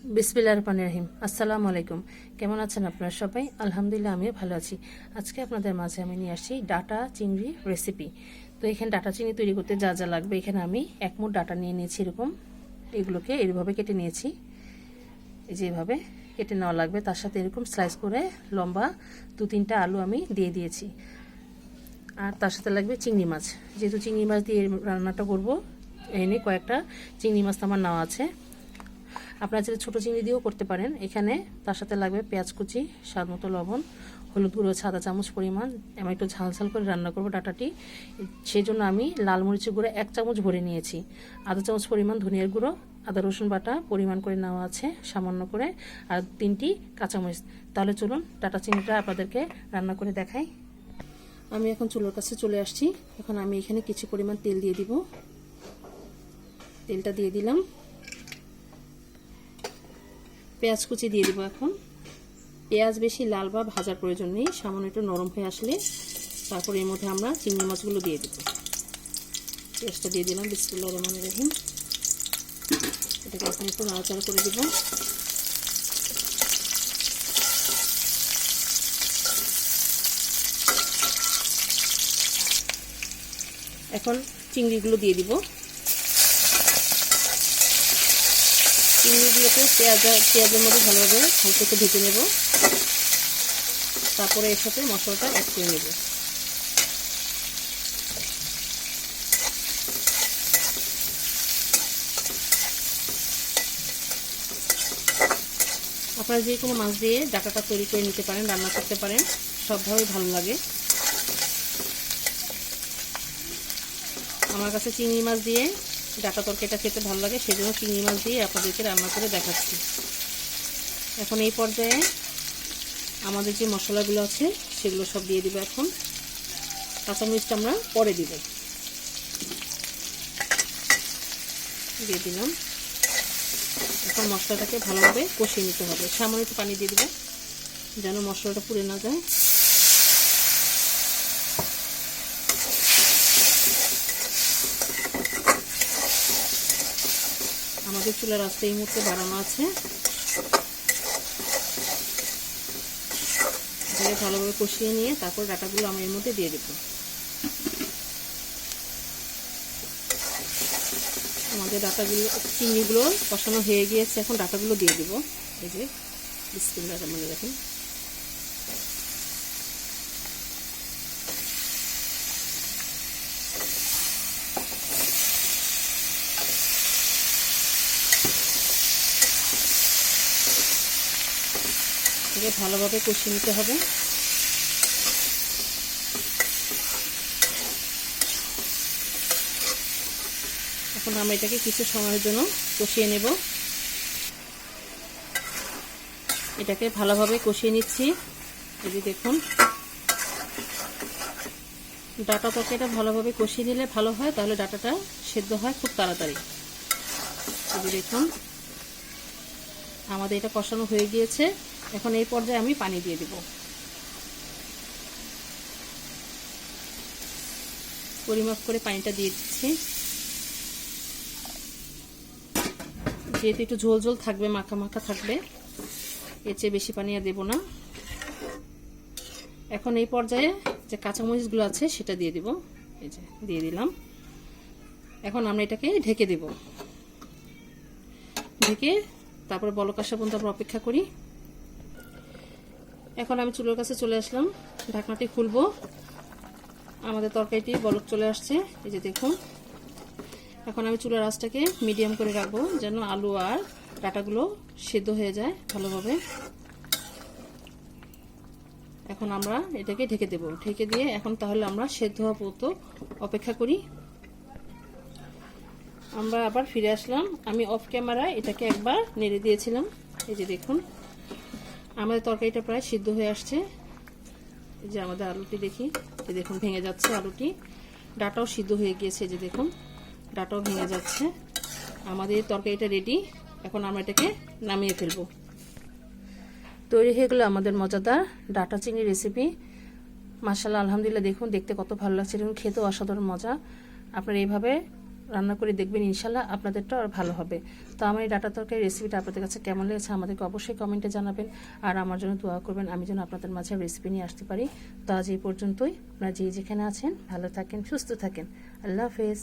বিসমিল্লাহির রহমানির রহিম। আসসালামু আলাইকুম। কেমন আছেন আপনারা সবাই? আলহামদুলিল্লাহ আমিও ভালো আছি। আজকে আপনাদের মাঝে আমি নিয়ে আসছি ডাটা চিংড়ি রেসিপি। তো এখানে ডাটা চিংড়ি তৈরি করতে যা যা লাগবে, এখানে আমি 1 মুঠ ডাটা নিয়ে নিয়েছি। এরকম এগুলোকে এইভাবে কেটে নিয়েছি। এই যে এভাবে কেটে নেওয়া লাগবে। তার সাথে এরকম স্লাইস করে লম্বা 2-3টা আলু আমি দিয়ে দিয়েছি। আর তার সাথে লাগবে চিংড়ি মাছ। যেহেতু চিংড়ি মাছ দিয়ে রান্নাটা করব, এনে কয়েকটা চিংড়ি মাছ আমার নেওয়া আছে। আপনারা যদি ছোটো চিংড়ি দিয়েও করতে পারেন। এখানে তার সাথে লাগবে পেঁয়াজ কুচি, স্বাদ মতো লবণ, হলুদ গুঁড়ো আধা চামচ পরিমাণ। আমি একটু ঝাল ঝাল করে রান্না করব ডাটাটি, সেই জন্য আমি লাল মরিচের গুঁড়ো 1 চামচ ভরে নিয়েছি। আধা চামচ পরিমাণ ধনিয়ার গুঁড়ো, আদা রসুন বাটা পরিমাণ করে নেওয়া আছে সামান্য করে, আর 3টি কাঁচামরিচ। তাহলে চলুন ডাটা চিংড়িটা আপনাদেরকে রান্না করে দেখাই। আমি এখন চুলোর কাছে চলে আসছি। এখন আমি এখানে কিছু পরিমাণ তেল দিয়ে দিব। তেলটা দিয়ে দিলাম। পেঁয়াজ কুচি দিয়ে দিব। এখন পেঁয়াজ বেশি লাল বা ভাজার প্রয়োজন নেই, সামান্য একটু নরম হয়ে আসলে তারপর এর মধ্যে আমরা চিংড়ি মাছগুলো দিয়ে দেব। পেঁয়াজটা দিয়ে দিলাম। বিসমিল্লাহির রহমানির রহিম। এটাকে এখন একটু নাড়াচাড়া করে দেব। এখন চিংড়িগুলো দিয়ে দিব। চিংড়িগুলোকে পেঁয়াজের মধ্যে ভালোভাবে হালকা একটু ভেজে নেব। তারপরে এর সাথে মশলাটা অ্যাড করে নেব। আপনারা যে কোনো মাছ দিয়ে ডাটাটা তৈরি করে নিতে পারেন, রান্না করতে পারেন, সবভাবেই ভালো লাগে। আমার কাছে চিংড়ি মাছ দিয়ে ডাটা তরকারিটা খেতে ভালো লাগে, সেজন্য চিংড়ি মাছ দিয়ে আপনাদেরকে রান্না করে দেখাচ্ছি। এখন এই পর্যায়ে আমাদের যে মশলাগুলো আছে সেগুলো সব দিয়ে দিব। এখন কাঁচামরিচটা আমরা পরে দিব। দিয়ে দিলাম। এখন মশলাটাকে ভালোভাবে কষিয়ে নিতে হবে। সামান্য একটু পানি দিয়ে দিব যেন মশলাটা পুড়ে না যায়। আমাদের চুলার আঁচটা এই মুহূর্তে বাড়ানো আছে। ভালোভাবে কষিয়ে নিয়ে তারপর ডাটাগুলো আমি এর মধ্যে দিয়ে দেব। আমাদের ডাটাগুলো চিংড়িগুলো কষানো হয়ে গিয়েছে। এখন ডাটাগুলো দিয়ে দেব। এই যে বিসমিল্লাহির রহমানির রহিম। ভালোভাবে কষিয়ে নিতে হবে। এখন আমরা এটাকে কিছু সময়ের জন্য কষিয়ে নেব। এটাকে ভালোভাবে কষিয়ে নিচ্ছি। এই যে দেখুন, ডাটা তরকারিটা ভালোভাবে কষিয়ে নিলে ভালো হয়, তাহলে ডাটাটা সেদ্ধ হয় খুব তাড়াতাড়ি। এই যে দেখুন আমাদের এটা কষানো হয়ে গিয়েছে। এখন এই পর্যায়ে আমি পানি দিয়ে দেব। পরিমাপ করে পানিটা দিয়ে দিচ্ছি। যেহেতু একটু ঝোল ঝোল থাকবে, মাখা মাখা থাকবে, এর চেয়ে বেশি পানি আর দেব না। এখন এই পর্যায়ে যে কাঁচামরিচগুলো আছে সেটা দিয়ে দেব। এই যে দিয়ে দিলাম। এখন আমরা এটাকে ঢেকে দেব। ঢেকে তারপরে বলক আসা পর্যন্ত আমরা অপেক্ষা করি। এখন আমি চুলোর কাছে চলে আসলাম। ঢাকনাটি খুলবো। আমাদের তরকারিটি বলক চলে আসছে। এই যে দেখুন। এখন আমি চুলার আঁচটাকে মিডিয়াম করে রাখবো যেন আলু আর ডাটাগুলো সেদ্ধ হয়ে যায় ভালোভাবে। এখন আমরা এটাকে ঢেকে দেব। ঢেকে দিয়ে এখন তাহলে আমরা সেদ্ধ হওয়া পর্যন্ত অপেক্ষা করি। আমরা আবার ফিরে আসলাম। আমি অফ ক্যামেরায় এটাকে একবার নেড়ে দিয়েছিলাম। এই যে দেখুন আমাদের তরকারিটা প্রায় সিদ্ধ হয়ে আসছে। এই যে আমাদের আলুটি দেখি, এই দেখুন ভেঙে যাচ্ছে আলুটি। ডাটাও সিদ্ধ হয়ে গিয়েছে। এই যে দেখুন ডাটাও ভেঙে যাচ্ছে। আমাদের তরকারিটা রেডি। এখন আমরা এটাকে নামিয়ে ফেলবো। তৈরি হয়ে গেল আমাদের মজাদার ডাটা চিংড়ি রেসিপি। মাশাআল্লাহ, আলহামদুলিল্লাহ। দেখুন দেখতে কত ভালো লাগছে এবং খেতেও অসাধারণ মজা। আপনারা এইভাবে রান্না করে দেখবেন, ইনশাল্লাহ আপনাদেরটা আর ভালো হবে। তো আমার এই ডাটা তরকারি রেসিপিটা আপনাদের কাছে কেমন লেগেছে আমাদেরকে অবশ্যই কমেন্টে জানাবেন, আর আমার জন্য দোয়া করবেন আমি যেন আপনাদের মাঝে রেসিপি নিয়ে আসতে পারি। তো আজ এই পর্যন্তই। আপনারা যে যেখানে আছেন ভালো থাকেন, সুস্থ থাকেন। আল্লাহ হাফেজ।